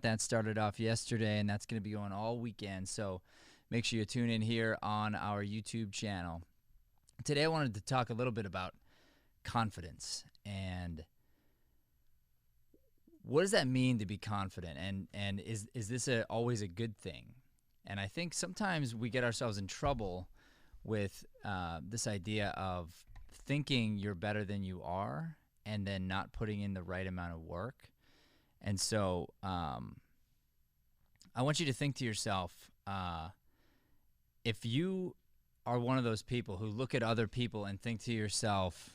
That started off yesterday, and that's going to be going all weekend. So make sure you tune in here on our YouTube channel. Today, I wanted to talk a little bit about confidence and what does that mean to be confident, and is this always a good thing? And I think sometimes we get ourselves in trouble with this idea of thinking you're better than you are and then not putting in the right amount of work. And so I want you to think to yourself, if you are one of those people who look at other people and think to yourself,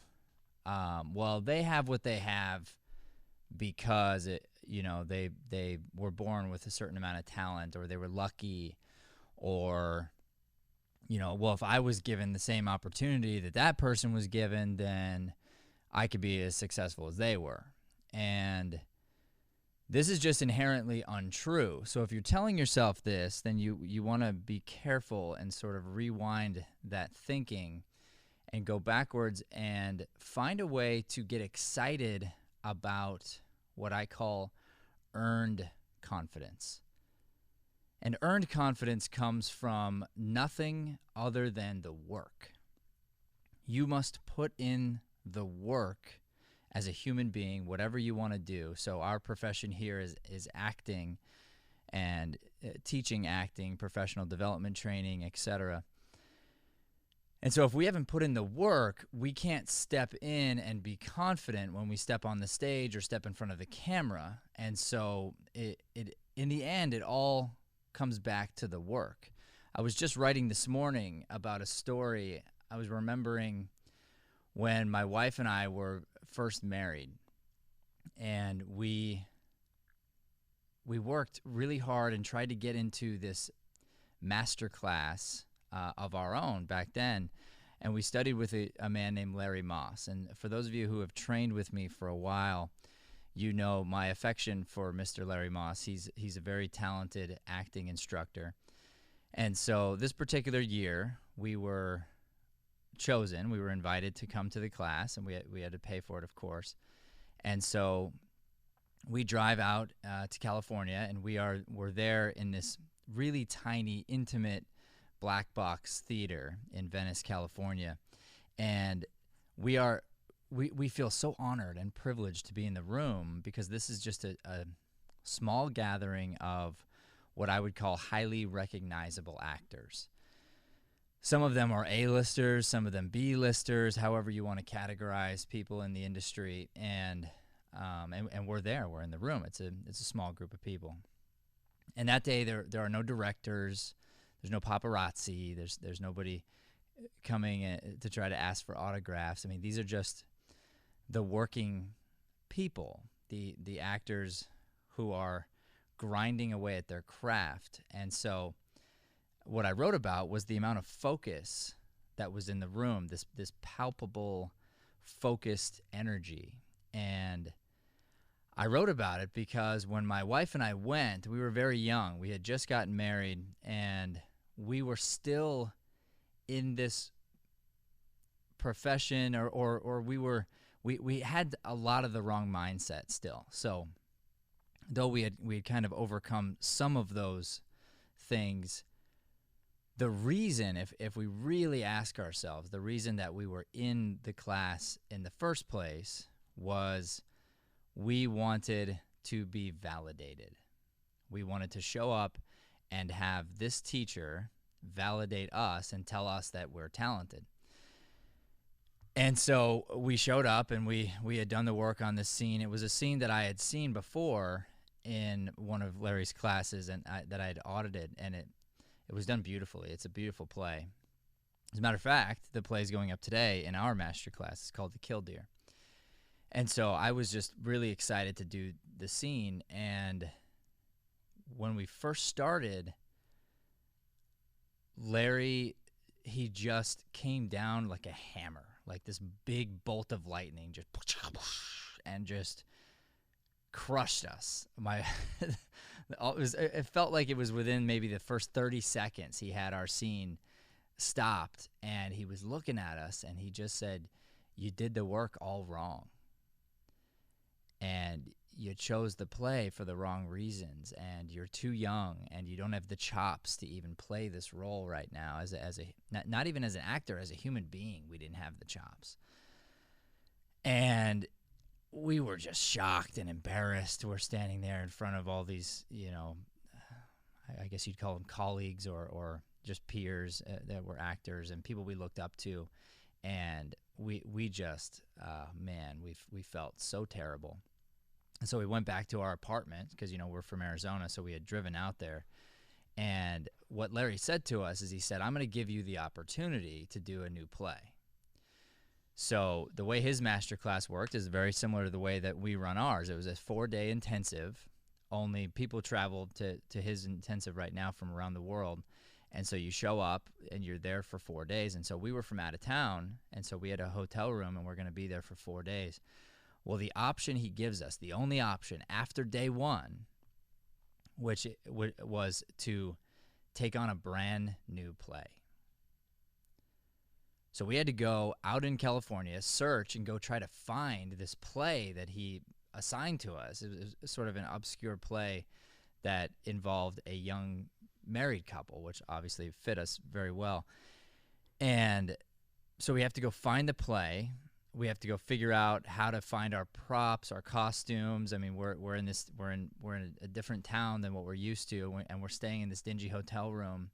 well, they have what they have because they were born with a certain amount of talent, or they were lucky, or well, if I was given the same opportunity that that person was given, then I could be as successful as they were. And this is just inherently untrue. So if you're telling yourself this, then you want to be careful and sort of rewind that thinking and go backwards and find a way to get excited about what I call earned confidence. And earned confidence comes from nothing other than the work. You must put in the work as a human being, whatever you want to do. So our profession here is acting and teaching acting, professional development training, etc. And so if we haven't put in the work, we can't step in and be confident when we step on the stage or step in front of the camera. And so it in the end, it all comes back to the work. I was just writing this morning about a story. I was remembering when my wife and I were first married, and we worked really hard and tried to get into this Masterclass of our own back then, and we studied with a man named Larry Moss. And for those of you who have trained with me for a while, you know my affection for Mr. Larry Moss. He's a very talented acting instructor. And so this particular year, we were chosen. We were invited to come to the class, and we had to pay for it, of course. And so we drive out to California, and we're there in this really tiny, intimate black box theater in Venice, California. And we feel so honored and privileged to be in the room, because this is just a small gathering of what I would call highly recognizable actors. Some of them are A-listers, some of them B-listers, however you want to categorize people in the industry. And we're there. We're in the room. It's a small group of people. And that day there are no directors. There's no paparazzi. There's nobody coming to try to ask for autographs. I mean, these are just the working people, the actors who are grinding away at their craft. And so what I wrote about was the amount of focus that was in the room, this palpable, focused energy. And I wrote about it because when my wife and I went, we were very young. We had just gotten married, and we were still in this profession, or we had a lot of the wrong mindset still. So though we had kind of overcome some of those things, the reason, if we really ask ourselves, the reason that we were in the class in the first place was we wanted to be validated. We wanted to show up and have this teacher validate us and tell us that we're talented. And so we showed up, and we had done the work on this scene. It was a scene that I had seen before in one of Larry's classes, and that I had audited, and it was done beautifully. It's a beautiful play. As a matter of fact, the play is going up today in our master class. It's called The Killdeer. And so I was just really excited to do the scene. And when we first started, Larry, he just came down like a hammer, like this big bolt of lightning, just crushed us. It felt like it was within maybe the first 30 seconds he had our scene stopped, and he was looking at us, and he just said, "You did the work all wrong." And you chose the play for the wrong reasons, and you're too young, and you don't have the chops to even play this role right now as a not even as an actor, as a human being. We didn't have the chops. And we were just shocked and embarrassed. We're standing there in front of all these, I guess you'd call them colleagues or just peers that were actors and people we looked up to. And we just, we felt so terrible. And so we went back to our apartment because, we're from Arizona, so we had driven out there. And what Larry said to us is he said, I'm going to give you the opportunity to do a new play. So the way his masterclass worked is very similar to the way that we run ours. It was a 4-day intensive. Only people travel to his intensive right now from around the world. And so you show up and you're there for 4 days. And so we were from out of town. And so we had a hotel room and we're going to be there for 4 days. Well, the option he gives us, the only option after day one, which was to take on a brand new play. So we had to go out in California, search, and go try to find this play that he assigned to us. It was sort of an obscure play that involved a young married couple, which obviously fit us very well. And so we have to go find the play. We have to go figure out how to find our props, our costumes. I mean, we're in a different town than what we're used to, and we're staying in this dingy hotel room.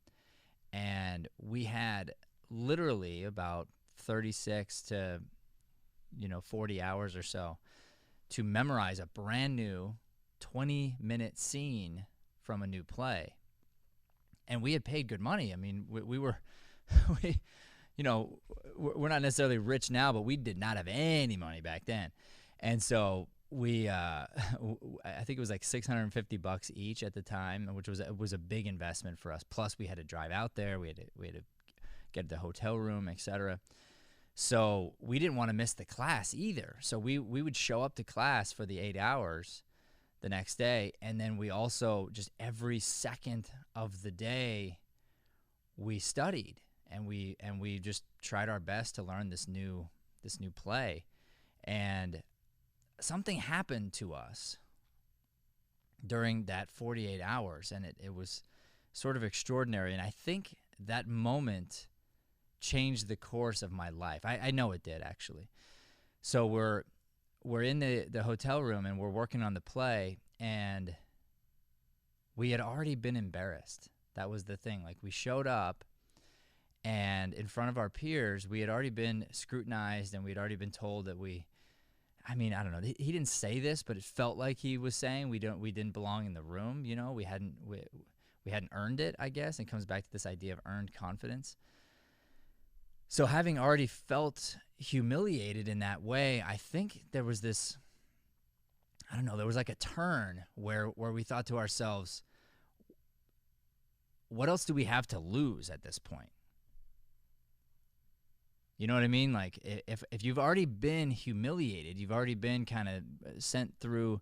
And we had literally about 36 to 40 hours or so to memorize a brand new 20-minute scene from a new play. And we had paid good money. I mean, we were we're not necessarily rich now, but we did not have any money back then. And so we I think it was like $650 each at the time, which was a big investment for us. Plus we had to drive out there, we had to get the hotel room, etc. So we didn't want to miss the class either. So we would show up to class for the 8 hours the next day, and then we also just every second of the day we studied and we just tried our best to learn this new play. And something happened to us during that 48 hours, and it was sort of extraordinary. And I think that moment changed the course of my life. I know it did, actually. So we're in the hotel room and we're working on the play, and we had already been embarrassed. That was the thing. Like, we showed up, and in front of our peers, we had already been scrutinized, and we'd already been told that I don't know. He didn't say this, but it felt like he was saying we didn't belong in the room. We hadn't earned it, I guess. It comes back to this idea of earned confidence. So having already felt humiliated in that way, I think there was this, there was like a turn where we thought to ourselves, what else do we have to lose at this point? You know what I mean? Like, if you've already been humiliated, you've already been kind of sent through,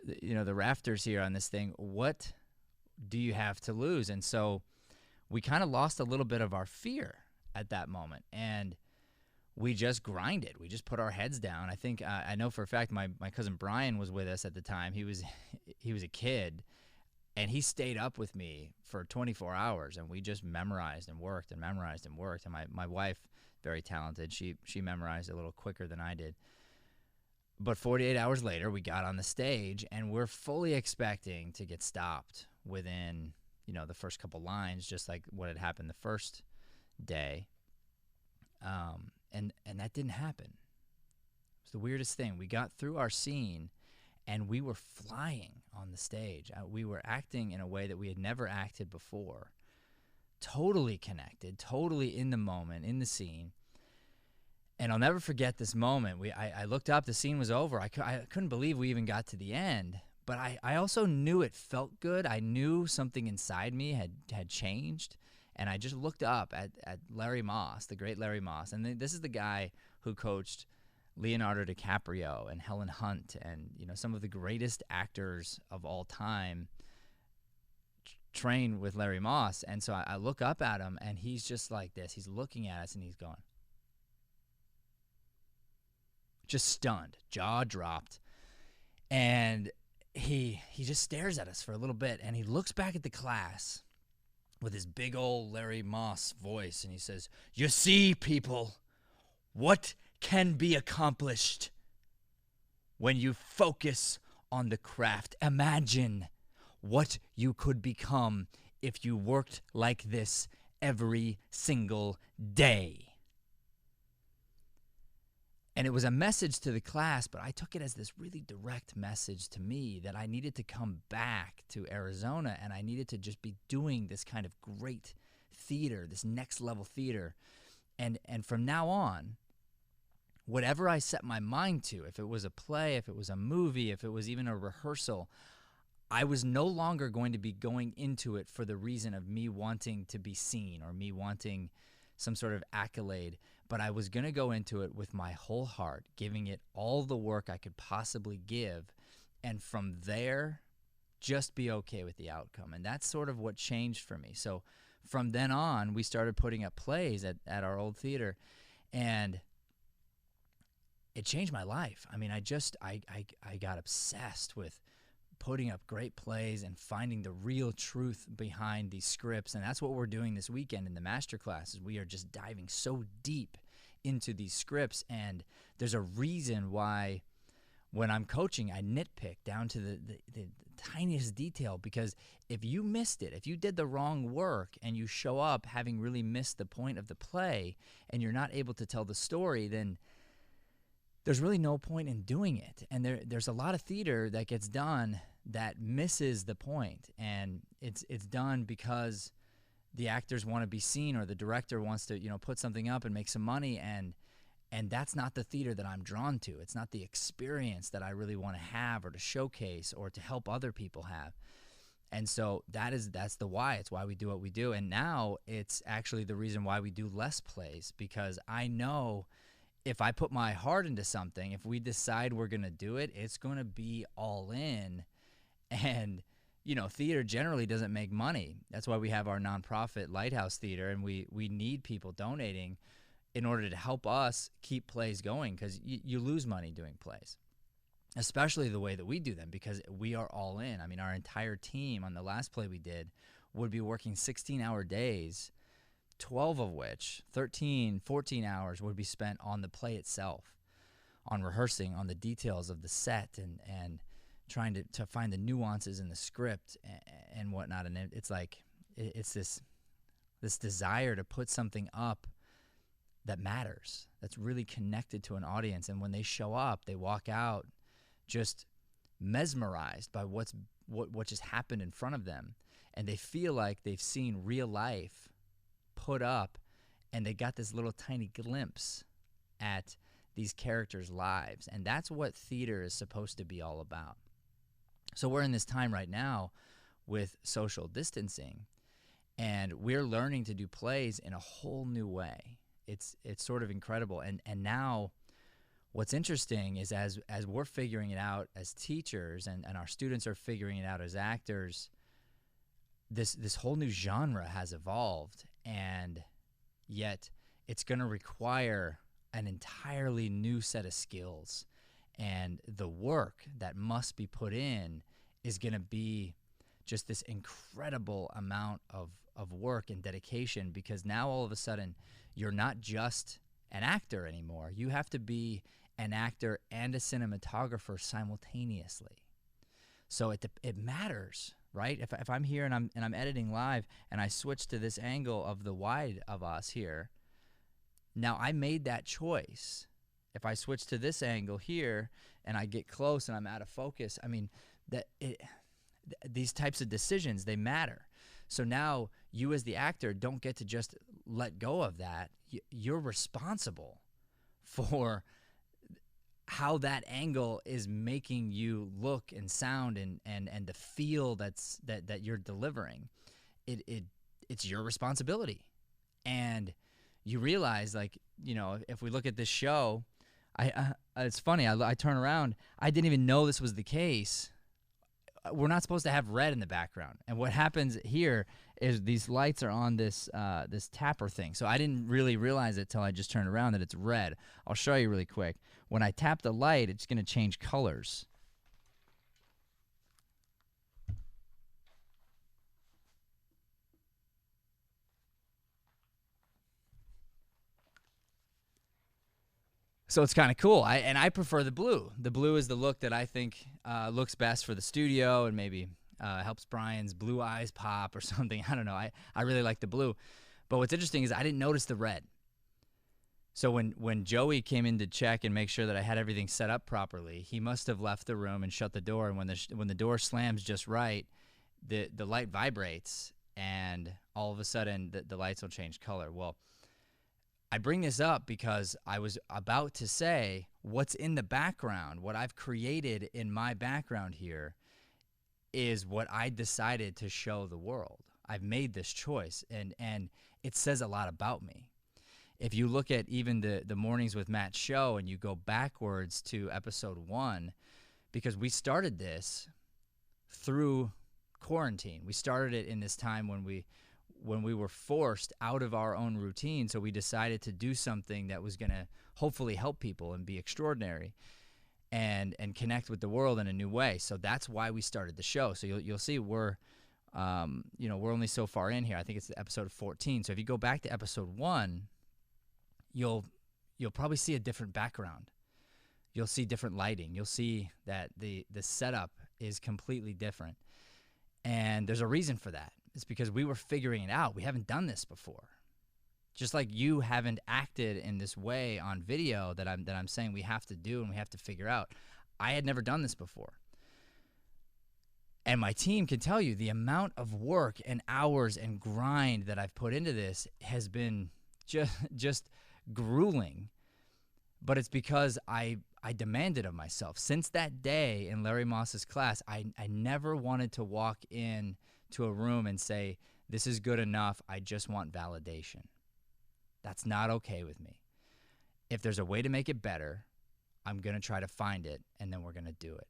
the rafters here on this thing, what do you have to lose? And so we kind of lost a little bit of our fear at that moment, and we just grinded. We just put our heads down. I think I know for a fact my cousin Brian was with us at the time. He was a kid, and he stayed up with me for 24 hours, and we just memorized and worked and memorized and worked. And my wife, very talented, she memorized a little quicker than I did. But 48 hours later, we got on the stage, and we're fully expecting to get stopped within the first couple lines, just like what had happened the first day. And that didn't happen. It was the weirdest thing. We got through our scene, and we were flying on the stage. We were acting in a way that we had never acted before. Totally connected, totally in the moment, in the scene. And I'll never forget this moment. I looked up, the scene was over. I couldn't believe we even got to the end. But I also knew it felt good. I knew something inside me had changed. And I just looked up at Larry Moss, the great Larry Moss. And this is the guy who coached Leonardo DiCaprio and Helen Hunt and some of the greatest actors of all time trained with Larry Moss. And so I look up at him, and he's just like this. He's looking at us, and he's going, just stunned, jaw dropped. And he just stares at us for a little bit, and he looks back at the class with his big old Larry Moss voice, and he says, "You see, people, what can be accomplished when you focus on the craft. Imagine what you could become if you worked like this every single day." And it was a message to the class, but I took it as this really direct message to me that I needed to come back to Arizona, and I needed to just be doing this kind of great theater, this next level theater. And from now on, whatever I set my mind to, if it was a play, if it was a movie, if it was even a rehearsal, I was no longer going to be going into it for the reason of me wanting to be seen or me wanting some sort of accolade, but I was going to go into it with my whole heart, giving it all the work I could possibly give, and from there, just be okay with the outcome. And that's sort of what changed for me. So from then on, we started putting up plays at our old theater, and it changed my life. I mean, I got obsessed with putting up great plays and finding the real truth behind these scripts. And that's what we're doing this weekend in the Masterclass, is we are just diving so deep into these scripts. And there's a reason why when I'm coaching, I nitpick down to the tiniest detail, because if you missed it, if you did the wrong work and you show up having really missed the point of the play and you're not able to tell the story, then there's really no point in doing it. And there's a lot of theater that gets done that misses the point, and it's done because the actors want to be seen, or the director wants to, put something up and make some money, and that's not the theater that I'm drawn to. It's not the experience that I really want to have or to showcase or to help other people have. And so that's the why. It's why we do what we do. And now it's actually the reason why we do less plays, because I know if I put my heart into something, if we decide we're going to do it, it's going to be all in. And, theater generally doesn't make money. That's why we have our nonprofit Lighthouse Theater, and we need people donating in order to help us keep plays going, because you lose money doing plays, especially the way that we do them, because we are all in. I mean, our entire team on the last play we did would be working 16-hour days, 12 of which, 13, 14 hours would be spent on the play itself, on rehearsing, on the details of the set, and trying to find the nuances in the script and whatnot. And it's like, it's this desire to put something up that matters, that's really connected to an audience. And when they show up, they walk out just mesmerized by what just happened in front of them. And they feel like they've seen real life put up, and they got this little tiny glimpse at these characters' lives. And that's what theater is supposed to be all about. So we're in this time right now with social distancing, and we're learning to do plays in a whole new way. It's sort of incredible. And now what's interesting is as we're figuring it out as teachers, and our students are figuring it out as actors, this whole new genre has evolved, and yet it's going to require an entirely new set of skills. And the work that must be put in is going to be just this incredible amount of work and dedication, because now all of a sudden you're not just an actor anymore. You have to be an actor and a cinematographer simultaneously. So it matters, right? If I'm here and I'm editing live and I switch to this angle of the wide of us here, now I made that choice. If I switch to this angle here and I get close and I'm out of focus, I mean, these types of decisions, they matter. So now you as the actor don't get to just let go of that. You're responsible for how that angle is making you look and sound and the feel that you're delivering. It's your responsibility. And you realize, like, if we look at this show, it's funny, I turn around, I didn't even know this was the case. We're not supposed to have red in the background. And what happens here is these lights are on this tapper thing. So I didn't really realize it till I just turned around that it's red. I'll show you really quick. When I tap the light, it's going to change colors. So it's kind of cool. I prefer the blue. The blue is the look that I think looks best for the studio, and maybe helps Brian's blue eyes pop or something. I don't know. I really like the blue. But what's interesting is I didn't notice the red. So when Joey came in to check and make sure that I had everything set up properly, he must have left the room and shut the door. And when the door slams just right, the light vibrates, and all of a sudden the lights will change color. Well, I bring this up because I was about to say what's in the background, what I've created in my background here is what I decided to show the world. I've made this choice, and it says a lot about me. If you look at even the Mornings with Matt show and you go backwards to episode 1, because we started this through quarantine. We started it in this time when we were forced out of our own routine, so we decided to do something that was going to hopefully help people and be extraordinary and connect with the world in a new way. So that's why we started the show. So you'll see we're only so far in here. I think it's episode 14. So if you go back to episode 1, you'll probably see a different background. You'll see different lighting. You'll see that the setup is completely different. And there's a reason for that. It's because we were figuring it out. We haven't done this before. Just like you haven't acted in this way on video that I'm saying we have to do and we have to figure out. I had never done this before. And my team can tell you the amount of work and hours and grind that I've put into this has been just grueling. But it's because I demanded of myself. Since that day in Larry Moss's class, I never wanted to walk in to a room and say, this is good enough, I just want validation. That's not okay with me. If there's a way to make it better, I'm going to try to find it, and then we're going to do it.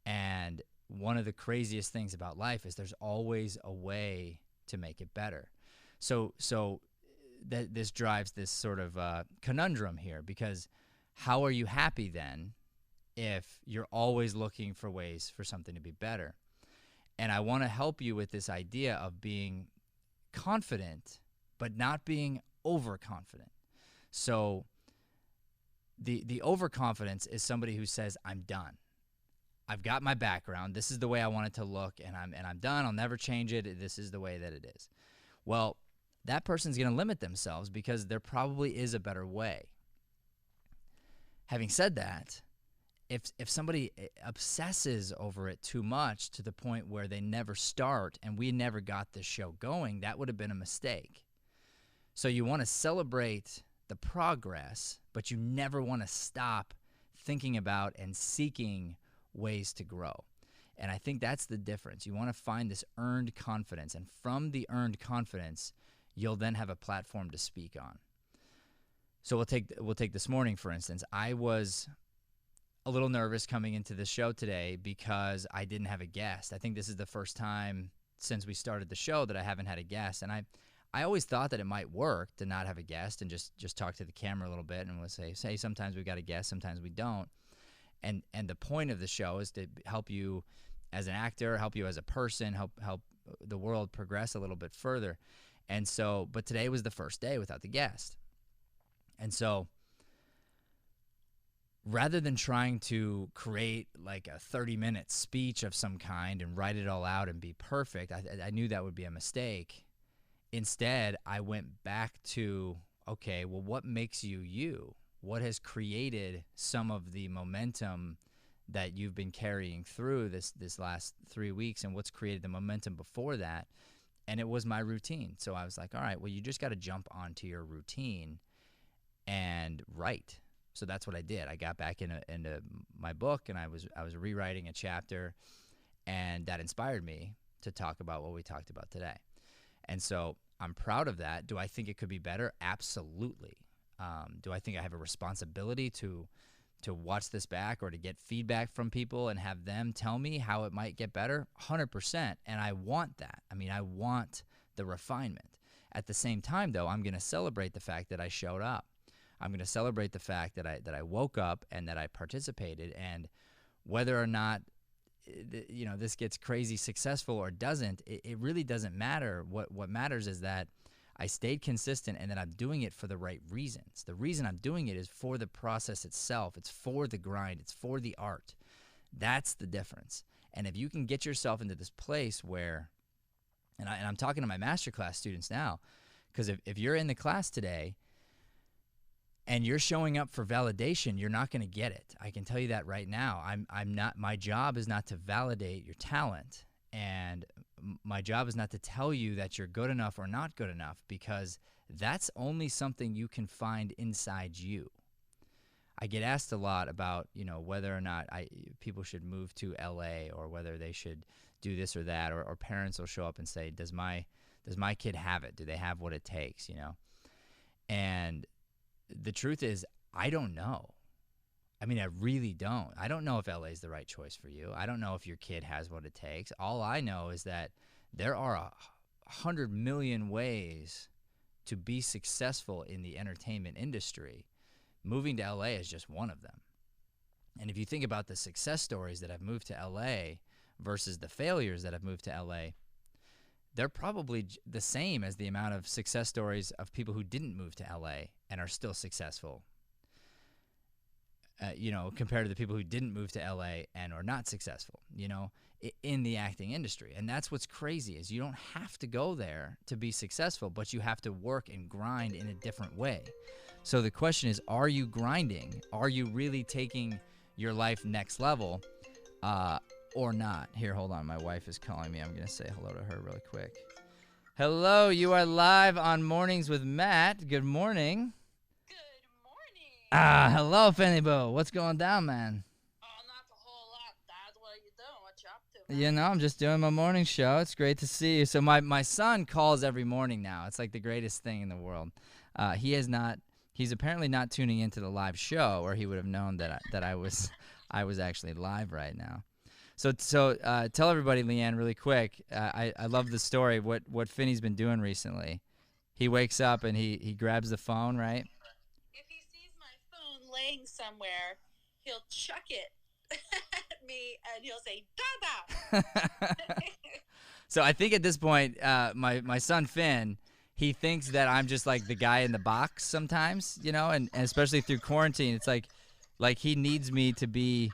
And one of the craziest things about life is there's always a way to make it better. So this drives this sort of conundrum here, because how are you happy then if you're always looking for ways for something to be better? And I want to help you with this idea of being confident, but not being overconfident. So the overconfidence is somebody who says, I'm done. I've got my background. This is the way I want it to look, and I'm done. I'll never change it. This is the way that it is. Well, that person's going to limit themselves because there probably is a better way. Having said that, if somebody obsesses over it too much to the point where they never start and we never got this show going, that would have been a mistake. So you want to celebrate the progress, but you never want to stop thinking about and seeking ways to grow. And I think that's the difference. You want to find this earned confidence, and from the earned confidence, you'll then have a platform to speak on. So we'll take this morning, for instance. I was a little nervous coming into this show today because I didn't have a guest. I think this is the first time since we started the show that I haven't had a guest. And I always thought that it might work to not have a guest and just talk to the camera a little bit, and we'll say sometimes we got a guest, sometimes we don't. And the point of the show is to help you as an actor, help you as a person, help the world progress a little bit further. And so, but today was the first day without the guest. And so rather than trying to create like a 30-minute speech of some kind and write it all out and be perfect, I knew that would be a mistake. Instead, I went back to, okay, well, what makes you you? What has created some of the momentum that you've been carrying through this last 3 weeks, and what's created the momentum before that? And it was my routine. So I was like, all right, well, you just got to jump onto your routine and write. So that's what I did. I got back into my book, and I was rewriting a chapter, and that inspired me to talk about what we talked about today. And so I'm proud of that. Do I think it could be better? Absolutely. Do I think I have a responsibility to watch this back or to get feedback from people and have them tell me how it might get better? 100%. And I want that. I mean, I want the refinement. At the same time, though, I'm going to celebrate the fact that I showed up. I'm going to celebrate the fact that I woke up and that I participated. And whether or not this gets crazy successful or doesn't, it really doesn't matter. What matters is that I stayed consistent, and then I'm doing it for the right reasons. The reason I'm doing it is for the process itself. It's for the grind. It's for the art. That's the difference. And if you can get yourself into this place where, and I'm talking to my Masterclass students now, because if you're in the class today and you're showing up for validation, you're not going to get it. I can tell you that right now. I'm not. My job is not to validate your talent, and my job is not to tell you that you're good enough or not good enough, because that's only something you can find inside you. I get asked a lot about, whether or not people should move to LA, or whether they should do this or that, or parents will show up and say, does my kid have it? Do they have what it takes? And the truth is, I don't know. I mean, I really don't. I don't know if LA is the right choice for you. I don't know if your kid has what it takes. All I know is that there are 100 million ways to be successful in the entertainment industry. Moving to LA is just one of them. And if you think about the success stories that have moved to LA versus the failures that have moved to LA, they're probably the same as the amount of success stories of people who didn't move to LA and are still successful, compared to the people who didn't move to LA and are not successful, in the acting industry. And that's what's crazy, is you don't have to go there to be successful, but you have to work and grind in a different way. So the question is, are you grinding? Are you really taking your life next level? Or not. Here, hold on. My wife is calling me. I'm going to say hello to her really quick. Hello, you are live on Mornings with Matt. Good morning. Good morning. Hello, Fanny Bo. What's going down, man? Oh, not a whole lot, Dad. What are you doing? What you up to, man? I'm just doing my morning show. It's great to see you. So my son calls every morning now. It's like the greatest thing in the world. He's apparently not tuning into the live show, or he would have known that I was actually live right now. So tell everybody, Leanne, really quick. I love the story. What Finney's been doing recently. He wakes up and he grabs the phone, right? If he sees my phone laying somewhere, he'll chuck it at me and he'll say, Dada! So I think at this point, my son Finn, he thinks that I'm just like the guy in the box sometimes, and especially through quarantine, it's like he needs me to be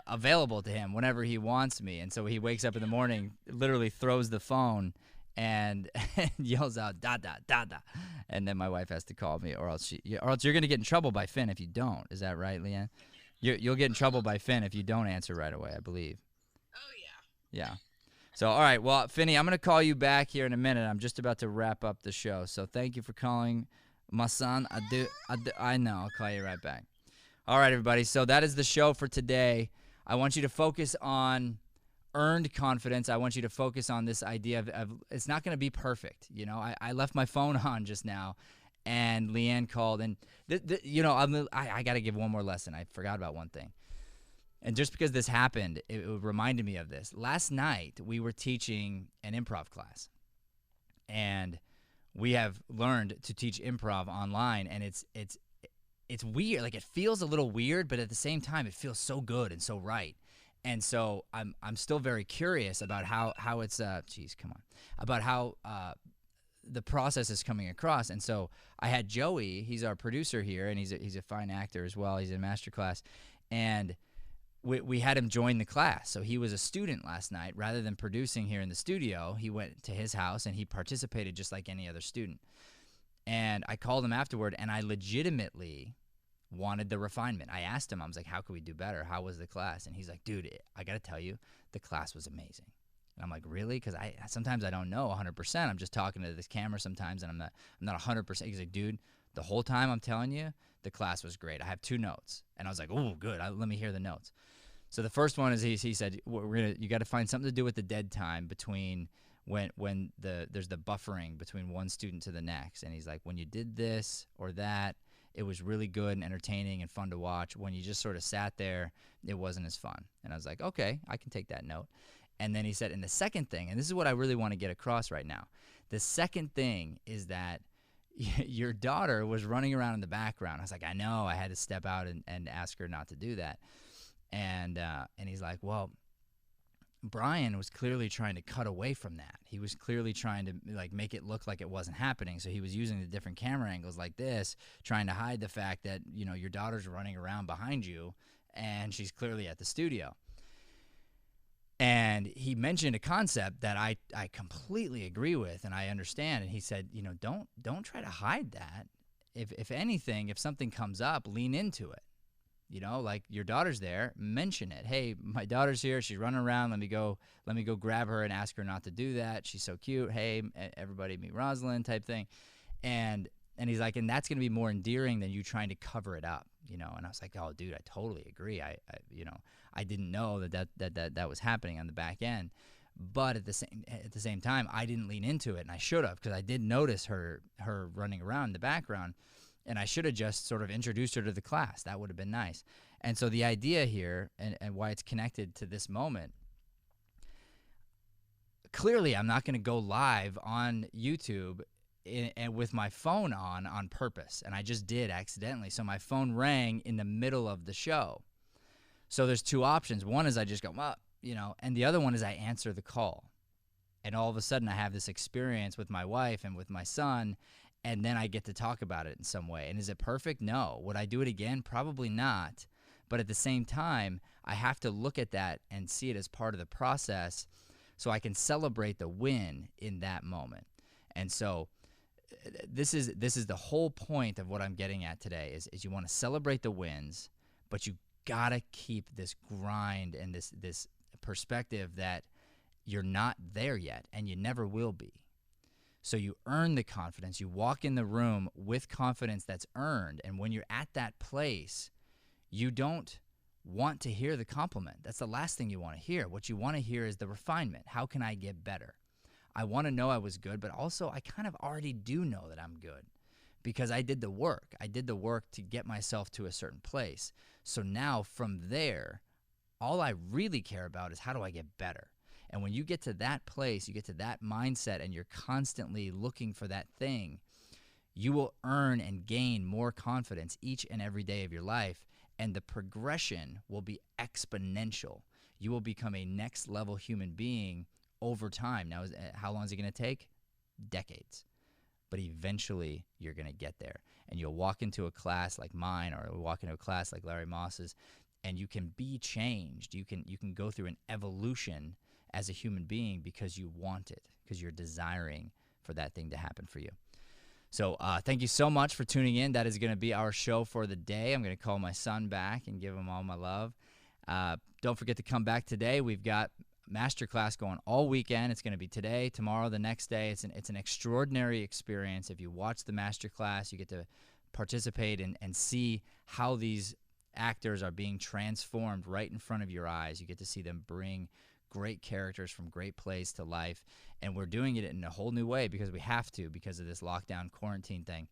available to him whenever he wants me. And so he wakes up in the morning, literally throws the phone and yells out, "Dada, dada." And then my wife has to call me, or else you're going to get in trouble by Finn if you don't. Is that right, Leanne? You'll get in trouble by Finn if you don't answer right away, I believe. Oh, yeah. Yeah. So, all right. Well, Finney, I'm going to call you back here in a minute. I'm just about to wrap up the show. So thank you for calling, my son. I know. I'll call you right back. All right, everybody. So that is the show for today. I want you to focus on earned confidence. I want you to focus on this idea of it's not going to be perfect. I left my phone on just now, and Leanne called. And, I got to give one more lesson. I forgot about one thing. And just because this happened, it reminded me of this. Last night, we were teaching an improv class. And we have learned to teach improv online, and it's weird. Like, it feels a little weird, but at the same time, it feels so good and so right. And so I'm still very curious about how it's about how the process is coming across. And so I had Joey. He's our producer here, and he's a fine actor as well. He's in Masterclass, and we had him join the class. So he was a student last night. Rather than producing here in the studio, he went to his house and he participated just like any other student. And I called him afterward, and I legitimately wanted the refinement. I asked him, I was like, how could we do better? How was the class? And he's like, dude, I got to tell you, the class was amazing. And I'm like, really? Because sometimes I don't know 100%. I'm just talking to this camera sometimes, and I'm not 100%. He's like, dude, the whole time I'm telling you, the class was great. I have 2 notes. And I was like, oh, good. Let me hear the notes. So the first one is he said, you got to find something to do with the dead time between when there's the buffering between one student to the next. And he's like, when you did this or that, it was really good and entertaining and fun to watch. When you just sort of sat there, it wasn't as fun. And I was like, okay, I can take that note. And then he said, and the second thing, and this is what I really want to get across right now, the second thing is that your daughter was running around in the background. I was like, I know. I had to step out and ask her not to do that. And he's like, well, Brian was clearly trying to cut away from that. He was clearly trying to like make it look like it wasn't happening. So he was using the different camera angles like this, trying to hide the fact that, you know, your daughter's running around behind you and she's clearly at the studio. And he mentioned a concept that I completely agree with and I understand. And he said, you know, don't try to hide that. If anything, if something comes up, lean into it. You know, like your daughter's there, mention it. Hey, my daughter's here. She's running around. Let me go grab her and ask her not to do that. She's so cute. Hey, everybody meet Rosalind type thing. And he's like, and that's going to be more endearing than you trying to cover it up, you know? And I was like, oh, dude, I totally agree. I you know, I didn't know that was happening on the back end. But at the same time, I didn't lean into it, and I should have, because I did notice her running around in the background. And I should have just sort of introduced her to the class. That would have been nice. And so the idea here, and why it's connected to this moment, clearly I'm not going to go live on YouTube and with my phone on purpose. And I just did accidentally. So my phone rang in the middle of the show. So there's two options. One is I just go, well, you know, and the other one is I answer the call. And all of a sudden I have this experience with my wife and with my son, and then I get to talk about it in some way. And is it perfect? No. Would I do it again? Probably not. But at the same time, I have to look at that and see it as part of the process so I can celebrate the win in that moment. And so this is the whole point of what I'm getting at today is you want to celebrate the wins, but you got to keep this grind and this perspective that you're not there yet and you never will be. So you earn the confidence. You walk in the room with confidence that's earned. And when you're at that place, you don't want to hear the compliment. That's the last thing you want to hear. What you want to hear is the refinement. How can I get better? I want to know I was good, but also I kind of already do know that I'm good because I did the work. I did the work to get myself to a certain place. So now from there, all I really care about is how do I get better? And when you get to that place, you get to that mindset, and you're constantly looking for that thing, you will earn and gain more confidence each and every day of your life, and the progression will be exponential. You will become a next level human being over time. Now, how long is it going to take? Decades. But eventually, you're going to get there. And you'll walk into a class like mine, or walk into a class like Larry Moss's, and you can be changed. You can go through an evolution as a human being because you want it, because you're desiring for that thing to happen for you. So thank you so much for tuning in. That is going to be our show for the day. I'm going to call my son back and give him all my love. Don't forget to come back today. We've got Masterclass going all weekend. It's going to be today, tomorrow, the next day. It's an extraordinary experience. If you watch the Masterclass, you get to participate and see how these actors are being transformed right in front of your eyes. You get to see them bring great characters from great plays to life, and we're doing it in a whole new way because we have to, because of this lockdown quarantine thing.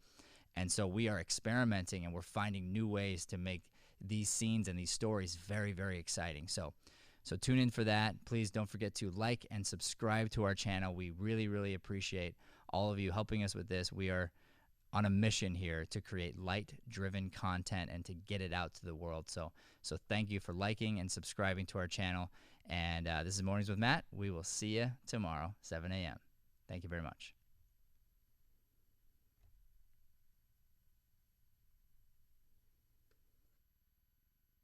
And so we are experimenting and we're finding new ways to make these scenes and these stories very, very exciting. So tune in for that. Please don't forget to like and subscribe to our channel. We really, really appreciate all of you helping us with this. We are on a mission here to create light-driven content and to get it out to the world. So thank you for liking and subscribing to our channel. And this is Mornings with Matt. We will see you tomorrow, 7 a.m. Thank you very much.